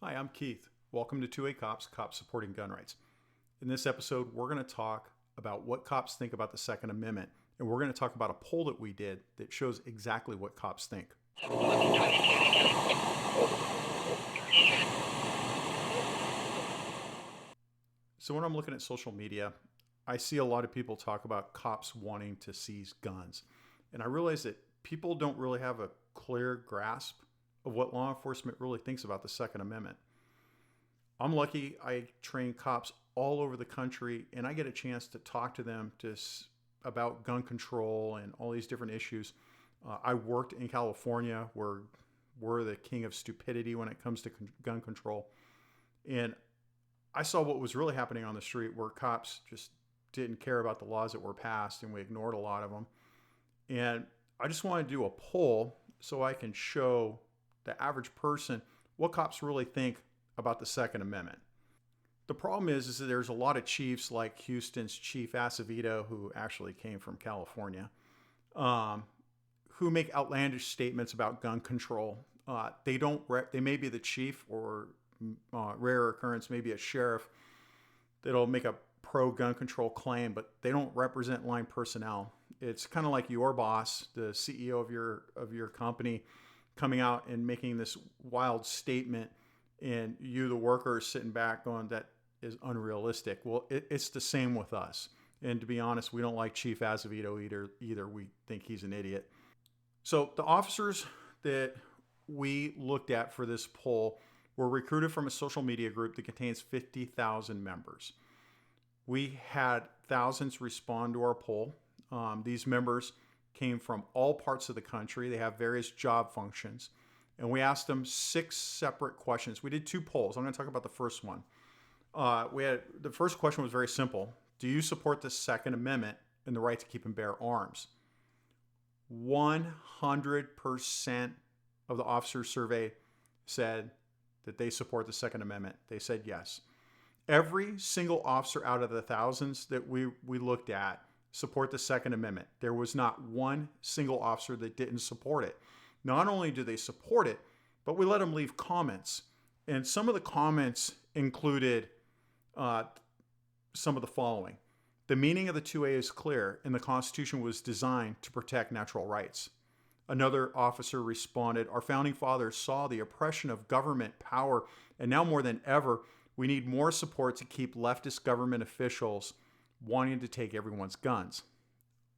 Hi, I'm Keith. Welcome to 2A Cops, Cops Supporting Gun Rights. In this episode, we're going to talk about what cops think about the Second Amendment, and we're going to talk about a poll that we did that shows exactly what cops think. So when I'm looking at social media, I see a lot of people talk about cops wanting to seize guns. And I realize that people don't really have a clear grasp of what law enforcement really thinks about the Second Amendment. I'm lucky I train cops all over the country, and I get a chance to talk to them about gun control and all these different issues. I worked in California, where we're the king of stupidity when it comes to gun control. And I saw what was really happening on the street, where cops just didn't care about the laws that were passed, and we ignored a lot of them. And I just want to do a poll so I can show the average person what cops really think about the Second Amendment. The problem is that there's a lot of chiefs, like Houston's Chief Acevedo, who actually came from California, who make outlandish statements about gun control. They may be the chief, or rare occurrence, maybe a sheriff that'll make a pro-gun control claim, but they don't represent line personnel. It's kind of like your boss, the CEO of your company, coming out and making this wild statement, and you, the worker, are sitting back going, that is unrealistic. Well, it's the same with us. And to be honest, we don't like Chief Acevedo either. We think he's an idiot. So the officers that we looked at for this poll were recruited from a social media group that contains 50,000 members. We had thousands respond to our poll. These members came from all parts of the country. They have various job functions. And we asked them 6 separate questions. We did 2 polls. I'm going to talk about the first one. The first question was very simple. Do you support the Second Amendment and the right to keep and bear arms? 100% of the officers surveyed said that they support the Second Amendment. They said yes. Every single officer out of the thousands that we looked at support the Second Amendment. There was not one single officer that didn't support it. Not only do they support it, but we let them leave comments. And some of the comments included some of the following. The meaning of the 2A is clear, and the Constitution was designed to protect natural rights. Another officer responded, our founding fathers saw the oppression of government power, and now more than ever, we need more support to keep leftist government officials wanting to take everyone's guns.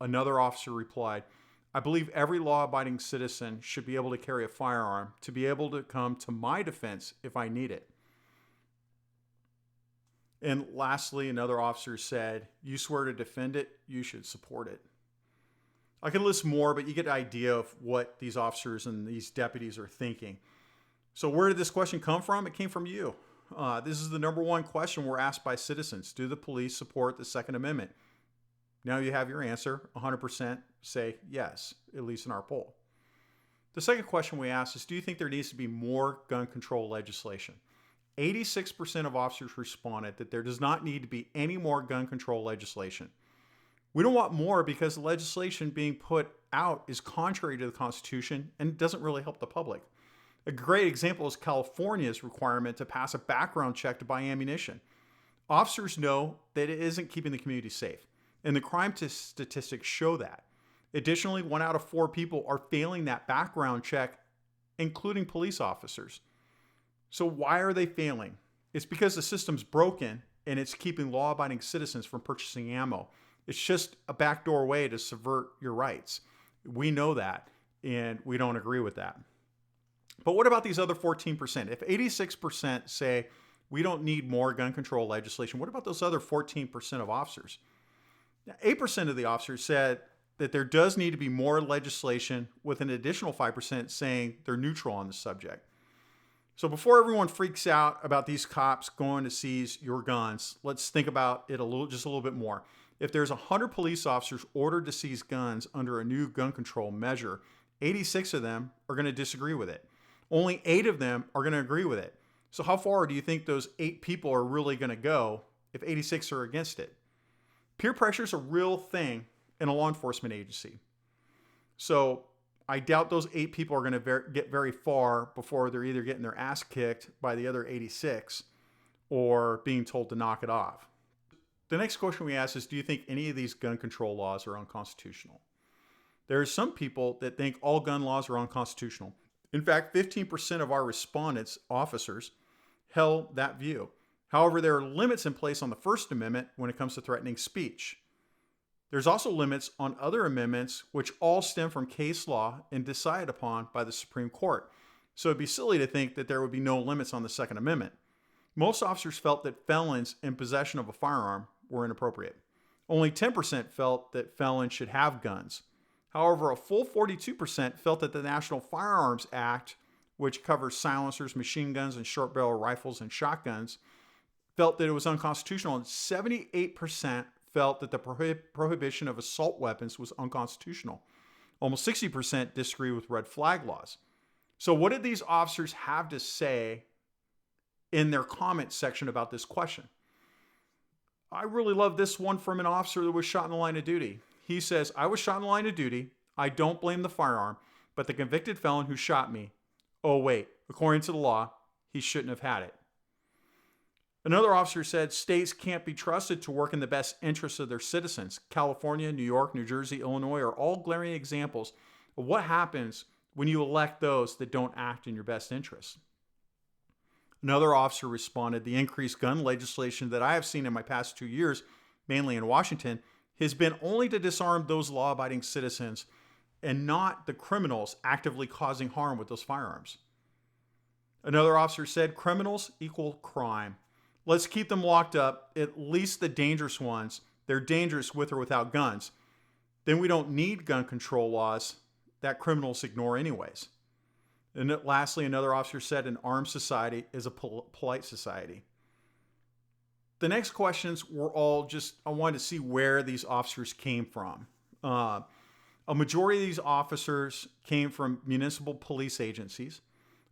Another officer replied, I believe every law-abiding citizen should be able to carry a firearm to be able to come to my defense if I need it. And lastly, another officer said, you swear to defend it, you should support it. I can list more, but you get an idea of what these officers and these deputies are thinking. So where did this question come from? It came from you. This is the number one question we're asked by citizens. Do the police support the Second Amendment? Now you have your answer. 100% say yes, at least in our poll. The second question we asked is, do you think there needs to be more gun control legislation? 86% of officers responded that there does not need to be any more gun control legislation. We don't want more because the legislation being put out is contrary to the Constitution and doesn't really help the public. A great example is California's requirement to pass a background check to buy ammunition. Officers know that it isn't keeping the community safe, and the crime statistics show that. Additionally, 1 out of 4 people are failing that background check, including police officers. So why are they failing? It's because the system's broken and it's keeping law-abiding citizens from purchasing ammo. It's just a backdoor way to subvert your rights. We know that, and we don't agree with that. But what about these other 14%? If 86% say we don't need more gun control legislation, what about those other 14% of officers? 8% of the officers said that there does need to be more legislation, with an additional 5% saying they're neutral on the subject. So before everyone freaks out about these cops going to seize your guns, let's think about it just a little bit more. If there's 100 police officers ordered to seize guns under a new gun control measure, 86 of them are going to disagree with it. Only 8 of them are going to agree with it. So how far do you think those 8 people are really going to go if 86 are against it? Peer pressure is a real thing in a law enforcement agency. So I doubt those 8 people are going to get very far before they're either getting their ass kicked by the other 86 or being told to knock it off. The next question we ask is, do you think any of these gun control laws are unconstitutional? There are some people that think all gun laws are unconstitutional. In fact, 15% of our respondents, officers, held that view. However, there are limits in place on the First Amendment when it comes to threatening speech. There's also limits on other amendments, which all stem from case law and decided upon by the Supreme Court. So it'd be silly to think that there would be no limits on the Second Amendment. Most officers felt that felons in possession of a firearm were inappropriate. Only 10% felt that felons should have guns. However, a full 42% felt that the National Firearms Act, which covers silencers, machine guns, and short barrel rifles and shotguns, felt that it was unconstitutional, and 78% felt that the prohibition of assault weapons was unconstitutional. Almost 60% disagree with red flag laws. So what did these officers have to say in their comment section about this question? I really love this one from an officer that was shot in the line of duty. He says, "I was shot in the line of duty. I don't blame the firearm, but the convicted felon who shot me, oh wait, according to the law, he shouldn't have had it." Another officer said states can't be trusted to work in the best interests of their citizens. California, New York, New Jersey, Illinois are all glaring examples of what happens when you elect those that don't act in your best interests. Another officer responded, "The increased gun legislation that I have seen in my past 2 years, mainly in Washington, has been only to disarm those law-abiding citizens and not the criminals actively causing harm with those firearms." Another officer said, "Criminals equal crime. Let's keep them locked up, at least the dangerous ones. They're dangerous with or without guns. Then we don't need gun control laws that criminals ignore anyways." And lastly, another officer said, "An armed society is a polite society." The next questions were all just, I wanted to see where these officers came from. A majority of these officers came from municipal police agencies.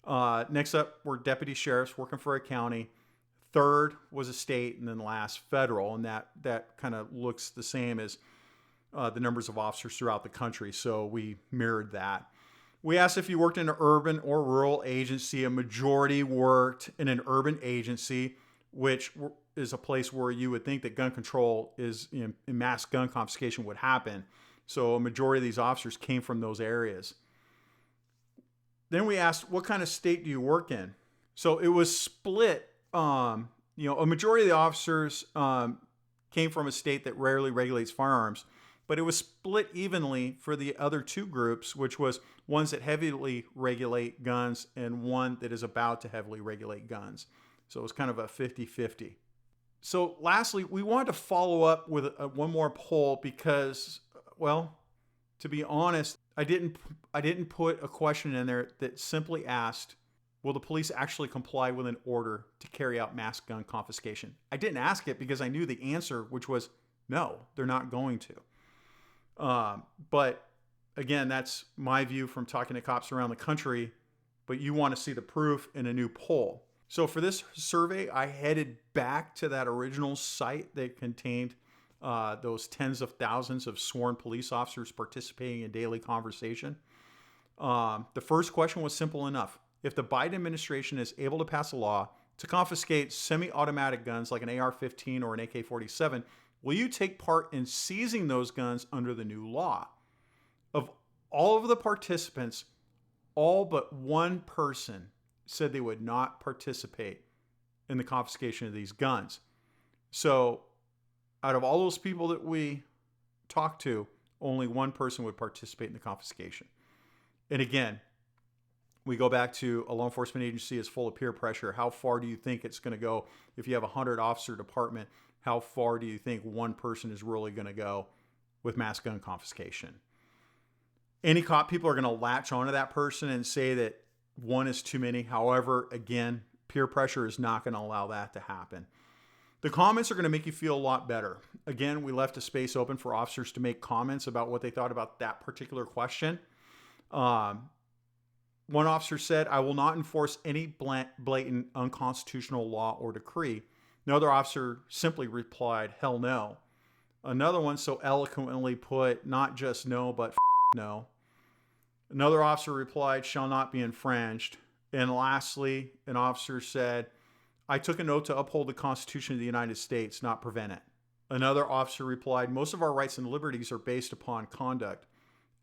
Next up were deputy sheriffs working for a county. Third was a state, and then last federal, and that kind of looks the same as the numbers of officers throughout the country, so we mirrored that. We asked if you worked in an urban or rural agency. A majority worked in an urban agency, which is a place where you would think that gun control is, mass gun confiscation would happen. So a majority of these officers came from those areas. Then we asked, what kind of state do you work in? So it was split. A majority of the officers came from a state that rarely regulates firearms, but it was split evenly for the other two groups, which was ones that heavily regulate guns and one that is about to heavily regulate guns. So it was kind of a 50-50. So lastly, we wanted to follow up with one more poll because, well, to be honest, I didn't put a question in there that simply asked, will the police actually comply with an order to carry out mass gun confiscation? I didn't ask it because I knew the answer, which was no, they're not going to. But again, that's my view from talking to cops around the country, but you want to see the proof in a new poll. So for this survey, I headed back to that original site that contained those tens of thousands of sworn police officers participating in daily conversation. The first question was simple enough. If the Biden administration is able to pass a law to confiscate semi-automatic guns like an AR-15 or an AK-47, will you take part in seizing those guns under the new law? Of all of the participants, all but one person said they would not participate in the confiscation of these guns. So out of all those people that we talked to, only one person would participate in the confiscation. And again, we go back to a law enforcement agency is full of peer pressure. How far do you think it's going to go? If you have a 100-officer department, how far do you think one person is really going to go with mass gun confiscation? Any cop people are going to latch onto that person and say that one is too many. However, again, peer pressure is not going to allow that to happen. The comments are going to make you feel a lot better. Again, we left a space open for officers to make comments about what they thought about that particular question. One officer said, "I will not enforce any blatant unconstitutional law or decree." Another officer simply replied, "Hell no." Another one so eloquently put, not just no, but no. Another officer replied, shall not be infringed. And lastly, an officer said, I took an oath to uphold the Constitution of the United States, not prevent it. Another officer replied, most of our rights and liberties are based upon conduct.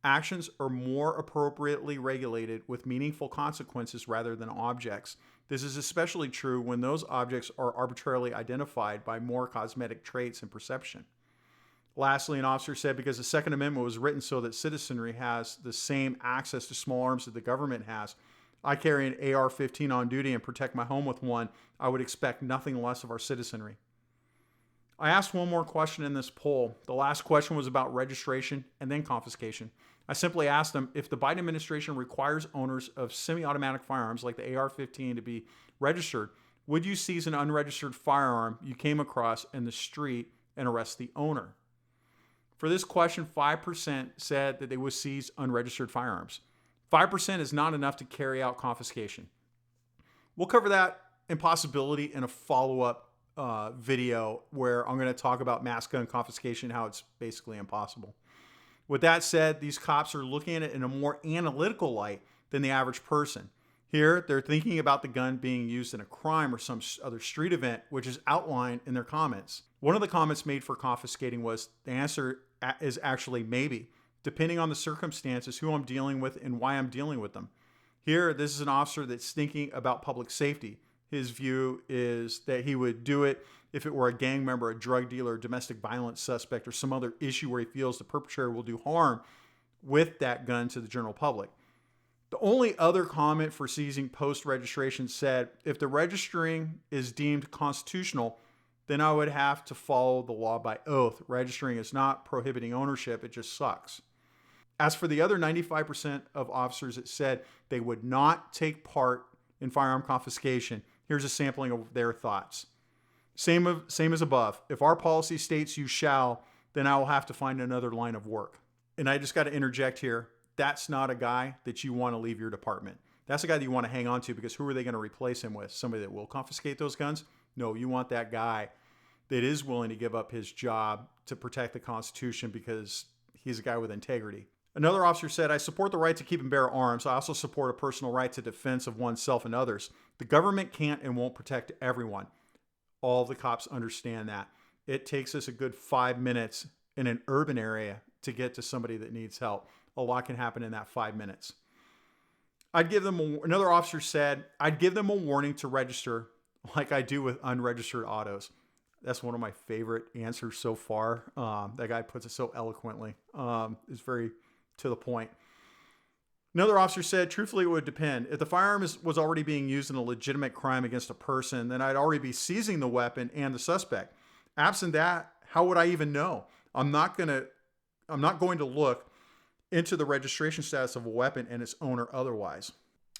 Actions are more appropriately regulated with meaningful consequences rather than objects. This is especially true when those objects are arbitrarily identified by more cosmetic traits and perception. Lastly, an officer said, because the Second Amendment was written so that citizenry has the same access to small arms that the government has, I carry an AR-15 on duty and protect my home with one. I would expect nothing less of our citizenry. I asked one more question in this poll. The last question was about registration and then confiscation. I simply asked them, if the Biden administration requires owners of semi-automatic firearms like the AR-15 to be registered, would you seize an unregistered firearm you came across in the street and arrest the owner? For this question, 5% said that they would seize unregistered firearms. 5% is not enough to carry out confiscation. We'll cover that impossibility in a follow-up video where I'm going to talk about mass gun confiscation, how it's basically impossible. With that said, these cops are looking at it in a more analytical light than the average person. Here, they're thinking about the gun being used in a crime or some other street event, which is outlined in their comments. One of the comments made for confiscating was, the answer is actually maybe, depending on the circumstances, who I'm dealing with and why I'm dealing with them. Here, this is an officer that's thinking about public safety. His view is that he would do it if it were a gang member, a drug dealer, a domestic violence suspect, or some other issue where he feels the perpetrator will do harm with that gun to the general public. The only other comment for seizing post-registration said, if the registering is deemed constitutional, then I would have to follow the law by oath. Registering is not prohibiting ownership, it just sucks. As for the other 95% of officers that said they would not take part in firearm confiscation, here's a sampling of their thoughts. Same as above. If our policy states you shall, then I will have to find another line of work. And I just got to interject here. That's not a guy that you want to leave your department. That's a guy that you want to hang on to, because who are they going to replace him with? Somebody that will confiscate those guns? No, you want that guy that is willing to give up his job to protect the Constitution because he's a guy with integrity. Another officer said, I support the right to keep and bear arms. I also support a personal right to defense of oneself and others. The government can't and won't protect everyone. All the cops understand that. It takes us a good 5 minutes in an urban area to get to somebody that needs help. A lot can happen in that 5 minutes. Another officer said, I'd give them a warning to register like I do with unregistered autos. That's one of my favorite answers so far. That guy puts it so eloquently. It's very to the point. Another officer said, truthfully, it would depend. If the firearm was already being used in a legitimate crime against a person, then I'd already be seizing the weapon and the suspect. Absent that, how would I even know? I'm not going to look into the registration status of a weapon and its owner otherwise.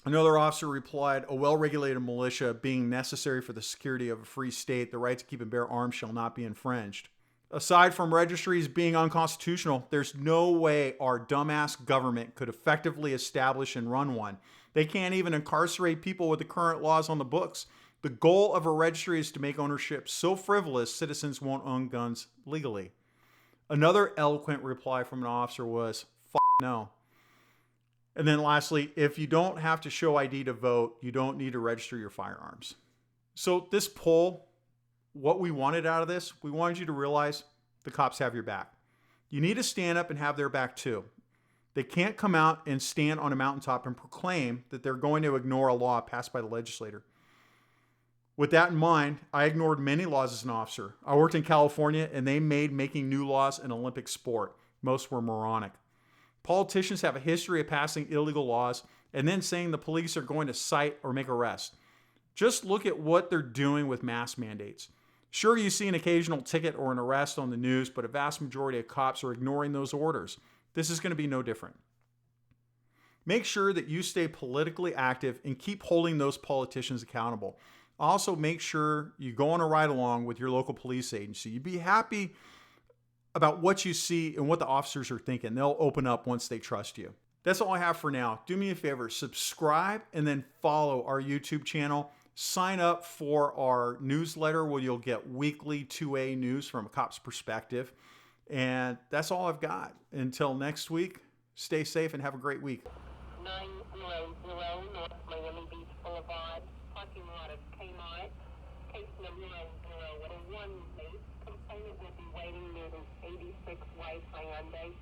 Another officer replied, a well-regulated militia being necessary for the security of a free state, the right to keep and bear arms shall not be infringed. Aside from registries being unconstitutional, there's no way our dumbass government could effectively establish and run one. They can't even incarcerate people with the current laws on the books. The goal of a registry is to make ownership so frivolous citizens won't own guns legally. Another eloquent reply from an officer was, no. And then lastly, if you don't have to show ID to vote, you don't need to register your firearms. So this poll, what we wanted out of this, we wanted you to realize the cops have your back. You need to stand up and have their back too. They can't come out and stand on a mountaintop and proclaim that they're going to ignore a law passed by the legislator. With that in mind, I ignored many laws as an officer. I worked in California and they made making new laws an Olympic sport. Most were moronic. Politicians have a history of passing illegal laws and then saying the police are going to cite or make arrests. Just look at what they're doing with mask mandates. Sure, you see an occasional ticket or an arrest on the news, but a vast majority of cops are ignoring those orders. This is going to be no different. Make sure that you stay politically active and keep holding those politicians accountable. Also, make sure you go on a ride along with your local police agency. You'd be happy about what you see and what the officers are thinking. They'll open up once they trust you. That's all I have for now. Do me a favor, subscribe and then follow our YouTube channel. Sign up for our newsletter where you'll get weekly 2A news from a cop's perspective. And that's all I've got. Until next week, stay safe and have a great week. One base complainant will be waiting near the 86 White Hyundai.